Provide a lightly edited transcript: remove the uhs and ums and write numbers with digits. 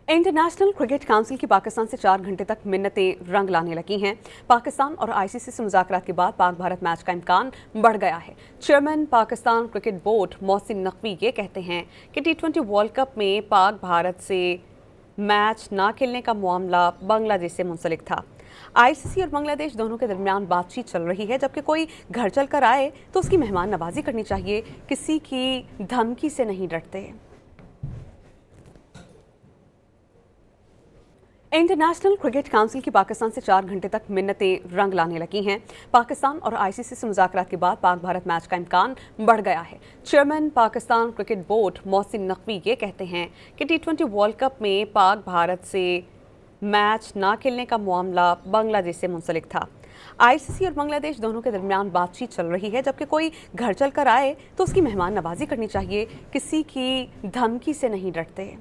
International cricket council की पाकिस्तान से 4 घंटे तक मिन्नतें रंग लाने लगी हैं। पाकिस्तान और आईसीसी से मुज़ाकरात के बाद पाक भारत मैच का इम्कान बढ़ गया है। Chairman Pakistan cricket board Mohsin Naqvi ये कहते हैं कि T20 वर्ल्ड कप में पाक भारत से मैच ना खेलने का मामला बांग्लादेश से मुंसलिक था। आईसीसी और बांग्लादेश दोनों के दरमियान बातचीत चल रही है। जबकि कोई घर चल कर आए तो उसकी मेहमान नवाजी करनी चाहिए, किसी की धमकी से नहीं डरते। इंटरनेशनल क्रिकेट काउंसिल की पाकिस्तान से 4 घंटे तक मिन्नतें रंग लाने लगी हैं। पाकिस्तान और आईसीसी से मुज़ाकरात के बाद पाक भारत मैच का इम्कान बढ़ गया है। Chairman Pakistan cricket board Mohsin Naqvi ये कहते हैं कि T20 वर्ल्ड कप में पाक भारत से मैच ना खेलने का मामला बांग्लादेश से मुंसलिक था। आईसीसी और बांग्लादेश दोनों के दरमियान बातचीत चल रही है। जबकि कोई घर चल कर आए तो उसकी मेहमान नवाजी करनी चाहिए, किसी की धमकी से नहीं डरते।